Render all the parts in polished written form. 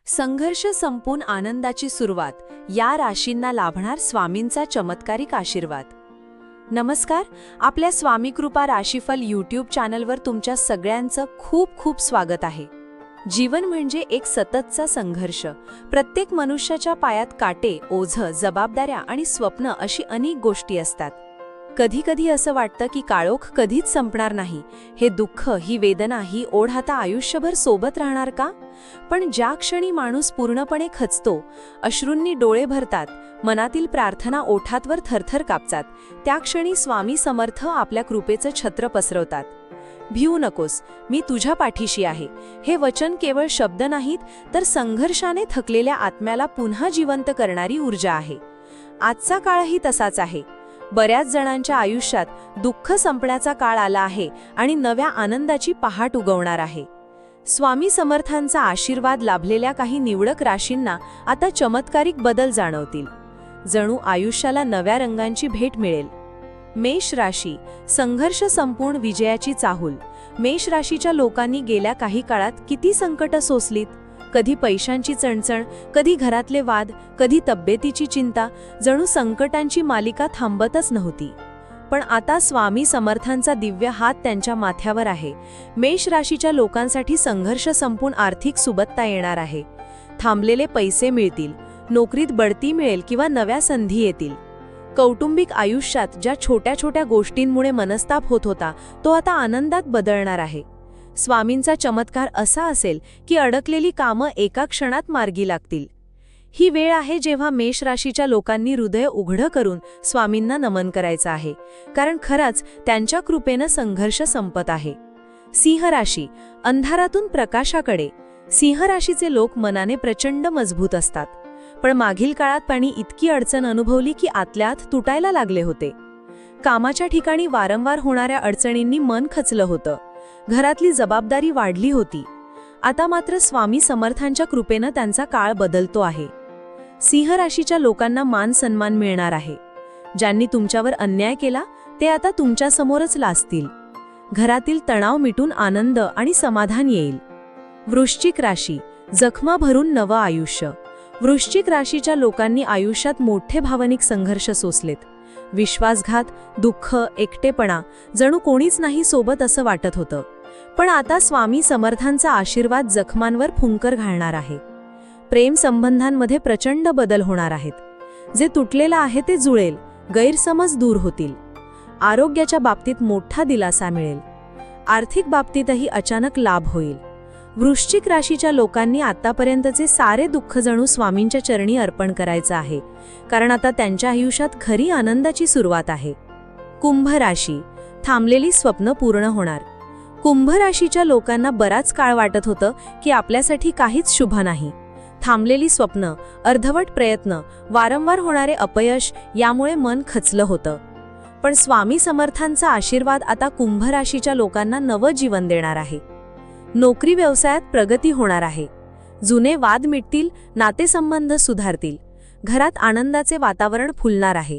संघर्ष संपून आनंदाची सुरुवात, या राशींना लाभणार स्वामींचा चमत्कारिक आशीर्वाद. नमस्कार, आपल्या स्वामी कृपा राशीफल यूट्यूब चॅनलवर तुमच्या सगळ्यांचं खूप खूप स्वागत आहे. जीवन म्हणजे एक सततचा संघर्ष. प्रत्येक मनुष्याच्या पायात काटे, ओझं, जबाबदाऱ्या आणि स्वप्न अशी अनेक गोष्टी असतात. कधी कधी असं वाटतं की काळोख कधीच संपणार नाही. हे दुःख, ही वेदना, ही ओढ आता आयुष्यभर सोबत राहणार का? पण ज्या क्षणी माणूस पूर्णपणे खचतो, अश्रूंनी डोळे भरतात, मनातील प्रार्थना ओठांवर थरथर कापतात, त्या क्षणी स्वामी समर्थ आपल्या कृपेचं छत्र पसरवतात. भिवू नकोस, मी तुझ्या पाठीशी आहे. हे वचन केवळ शब्द नाहीत, तर संघर्षाने थकलेल्या आत्म्याला पुन्हा जिवंत करणारी ऊर्जा आहे. आजचा काळही तसाच आहे. बऱ्याच जणांच्या आयुष्यात दुःख संपण्याचा काळ आला आहे आणि नव्या आनंदाची पहाट उगवणार आहे. स्वामी समर्थांचा आशीर्वाद लाभलेल्या काही निवडक राशींना आता चमत्कारिक बदल जाणवतील. जणू आयुष्याला नव्या रंगांची भेट मिळेल. मेष राशी, संघर्ष संपूर्ण विजयाची चाहूल. मेष राशीच्या लोकांनी गेल्या काही काळात किती संकट सोसलीत. कधी पैशांची चणचण, कधी घरातले वाद, कधी तब्येतीची चिंता. जणू संकटांची मालिका थांबतच नव्हती. पण आता स्वामी समर्थांचा दिव्य हात त्यांच्या माथ्यावर आहे. मेष राशीच्या लोकांसाठी संघर्ष संपून आर्थिक सुबत्ता येणार आहे. थांबलेले पैसे मिळतील, नोकरीत बढती मिळेल किंवा नव्या संधी येतील. कौटुंबिक आयुष्यात ज्या छोट्या छोट्या गोष्टींमुळे मनस्ताप होत होता, तो आता आनंदात बदलणार आहे. स्वामींचा चमत्कार असा असेल की अडकलेली कामं एका क्षणात मार्गी लागतील. ही वेळ आहे जेव्हा मेष राशीच्या लोकांनी हृदय उघडं करून स्वामींना नमन करायचं आहे, कारण खरंच त्यांच्या कृपेनं संघर्ष संपत आहे. सिंह राशी, अंधारातून प्रकाशाकडे. सिंह राशीचे लोक मनाने प्रचंड मजबूत असतात, पण मागील काळात त्यांनी इतकी अडचण अनुभवली की आतल्यात तुटायला लागले होते. कामाच्या ठिकाणी वारंवार होणाऱ्या अडचणींनी मन खचलं होतं. घरातली जबाबदारी वाढली होती. आता मात्र स्वामी समर्थांच्या कृपेनं त्यांचा काळ बदलतो आहे. सिंह राशीच्या लोकांना मान सन्मान मिळणार आहे. ज्यांनी तुमच्यावर अन्याय केला ते आता तुमच्या समोरच लाजतील. घरातील तणाव मिटून आनंद आणि समाधान येईल. वृश्चिक राशी, जखमा भरून नवं आयुष्य. वृश्चिक राशीच्या लोकांनी आयुष्यात मोठे भावनिक संघर्ष सोसलेत. विश्वासघात, दुःख, एकटेपणा, जणू कोणीच नाही सोबत असं वाटत होतं. पण आता स्वामी समर्थांचा आशीर्वाद जखमांवर फुंकर घालणार आहे. प्रेम संबंधांमध्ये प्रचंड बदल होणार आहेत. जे तुटलेलं आहे ते जुळेल, गैरसमज दूर होतील. आरोग्याच्या बाबतीत मोठा दिलासा मिळेल. आर्थिक बाबतीतही अचानक लाभ होईल. वृश्चिक राशीच्या लोकांनी आतापर्यंतचे सारे दुःख जणू स्वामींच्या चरणी अर्पण करायचं आहे, कारण आता त्यांच्या आयुष्यात खरी आनंदाची सुरुवात आहे. कुंभ राशी, थांबलेली स्वप्न पूर्ण होणार. कुंभ राशीच्या लोकांना बराच काळ वाटत होतं की आपल्यासाठी काहीच शुभ नाही. थांबलेली स्वप्न, अर्धवट प्रयत्न, वारंवार होणारे अपयश यामुळे मन खचलं होतं. पण स्वामी समर्थांचा आशीर्वाद आता कुंभ राशीच्या लोकांना नवं जीवन देणार आहे. नोकरी व्यवसायात प्रगती होणार आहे. जुने वाद मिटतील, नातेसंबंध सुधारतील. घरात आनंदाचे वातावरण फुलणार आहे.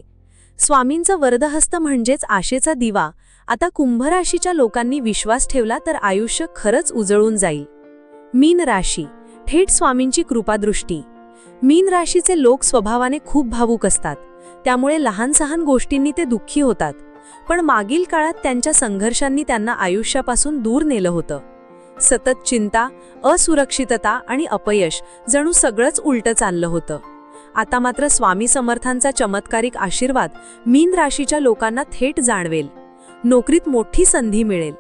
स्वामींचं वरदहस्त म्हणजेच आशेचा दिवा. आता कुंभ राशीच्या लोकांनी विश्वास ठेवला तर आयुष्य खरंच उजळून जाईल. मीन राशी, थेट स्वामींची कृपादृष्टी. मीन राशीचे लोक स्वभावाने खूप भावुक असतात, त्यामुळे लहान सहान गोष्टींनी ते दुःखी होतात. पण मागील काळात त्यांच्या संघर्षांनी त्यांना आयुष्यापासून दूर नेलं होतं. सतत चिंता, असुरक्षितता आणि अपयश, जणू सगळंच उलटं चाललं होतं. आता मात्र स्वामी समर्थांचा चमत्कारिक आशीर्वाद मीन राशीच्या लोकांना थेट जाणवेल. नोकरीत मोठी संधी मिळेल.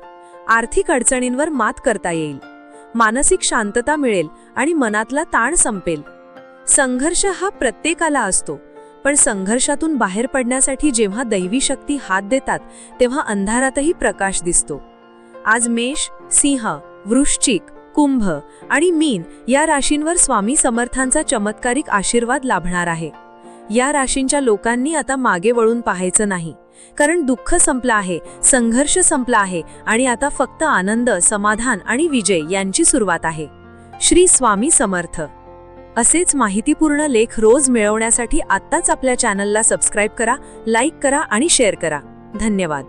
आर्थिक अडचणींवर मात करता येईल. मानसिक शांतता मिळेल आणि मनातला ताण संपेल. संघर्ष हा प्रत्येकाला असतो, पण संघर्षातून बाहेर पडण्यासाठी जेव्हा दैवी शक्ती हात देतात तेव्हा अंधारातही प्रकाश दिसतो. आज मेष, सिंह, वृश्चिक, कुंभ आणि मीन या राशींवर स्वामी समर्थांचा चमत्कारिक आशीर्वाद लाभणार आहे. या राशींच्या लोकांनी आता मागे वळून पाहायचं नाही, कारण दुःख संपलं आहे, संघर्ष संपला आहे आणि आता फक्त आनंद, समाधान आणि विजय यांची सुरुवात आहे. श्री स्वामी समर्थ. असेच माहितीपूर्ण लेख रोज मिळवण्यासाठी आत्ताच आपल्या चॅनलला सबस्क्राईब करा, लाईक करा आणि शेअर करा. धन्यवाद.